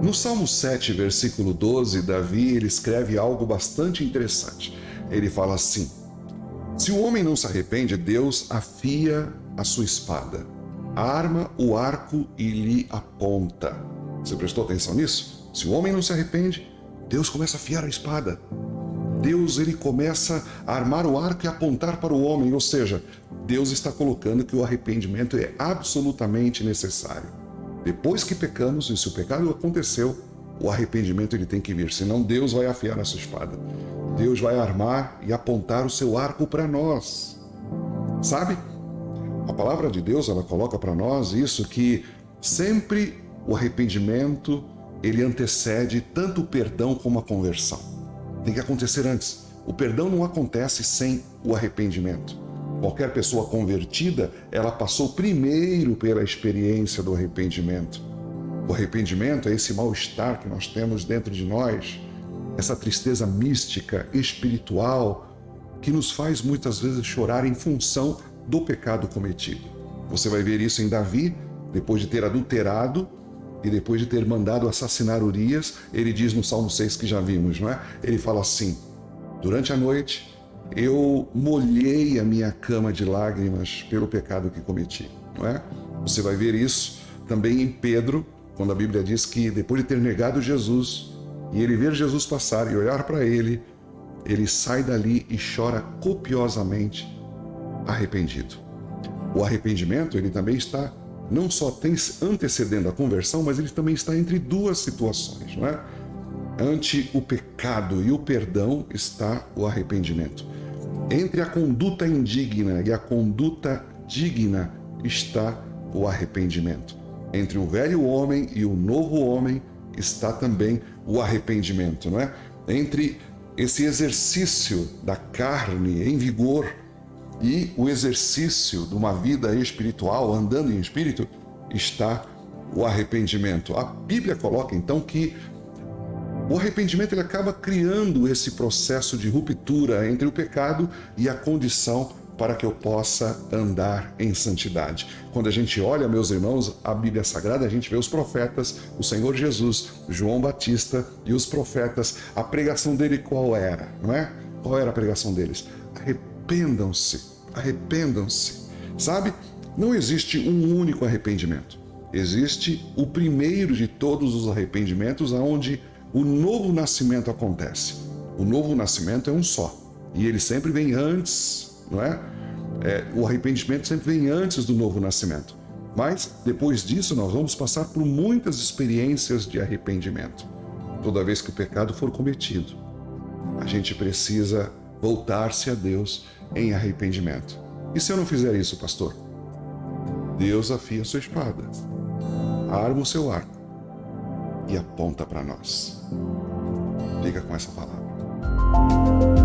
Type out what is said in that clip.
No Salmo 7, versículo 12, Davi ele escreve algo bastante interessante. Ele fala assim: se o homem não se arrepende, Deus afia a sua espada, arma o arco e lhe aponta. Você prestou atenção nisso? Se o homem não se arrepende, Deus começa a afiar a espada. Deus ele começa a armar o arco e apontar para o homem, ou seja, Deus está colocando que o arrependimento é absolutamente necessário. Depois que pecamos, e se o pecado aconteceu, o arrependimento ele tem que vir, senão Deus vai afiar a sua espada. Deus vai armar e apontar o seu arco para nós. Sabe? A palavra de Deus, ela coloca para nós isso, que sempre o arrependimento, ele antecede tanto o perdão como a conversão. Tem que acontecer antes. O perdão não acontece sem o arrependimento. Qualquer pessoa convertida, ela passou primeiro pela experiência do arrependimento. O arrependimento é esse mal-estar que nós temos dentro de nós, essa tristeza mística, espiritual, que nos faz muitas vezes chorar em função do pecado cometido. Você vai ver isso em Davi, depois de ter adulterado e depois de ter mandado assassinar Urias. Ele diz no Salmo 6 que já vimos, não é? Ele fala assim: durante a noite eu molhei a minha cama de lágrimas pelo pecado que cometi, não é? Você vai ver isso também em Pedro, quando a Bíblia diz que depois de ter negado Jesus e ele ver Jesus passar e olhar para ele, ele sai dali e chora copiosamente, arrependido. O arrependimento, ele também está, não só tem antecedendo a conversão, mas ele também está entre duas situações, não é? Ante o pecado e o perdão está o arrependimento. Entre a conduta indigna e a conduta digna está o arrependimento. Entre o velho homem e o novo homem está também o arrependimento, não é? Entre esse exercício da carne em vigor e o exercício de uma vida espiritual, andando em espírito, está o arrependimento. A Bíblia coloca então que o arrependimento ele acaba criando esse processo de ruptura entre o pecado e a condição para que eu possa andar em santidade. Quando a gente olha, meus irmãos, a Bíblia Sagrada, a gente vê os profetas, o Senhor Jesus, João Batista e os profetas. A pregação dele qual era, não é? Qual era a pregação deles? Arrependam-se, arrependam-se. Sabe? Não existe um único arrependimento. Existe o primeiro de todos os arrependimentos, onde o novo nascimento acontece. O novo nascimento é um só. E ele sempre vem antes, não é? O arrependimento sempre vem antes do novo nascimento. Mas, depois disso, nós vamos passar por muitas experiências de arrependimento. Toda vez que o pecado for cometido, a gente precisa voltar-se a Deus em arrependimento. E se eu não fizer isso, pastor? Deus afia a sua espada, arma o seu arco e aponta para nós. Fica com essa palavra.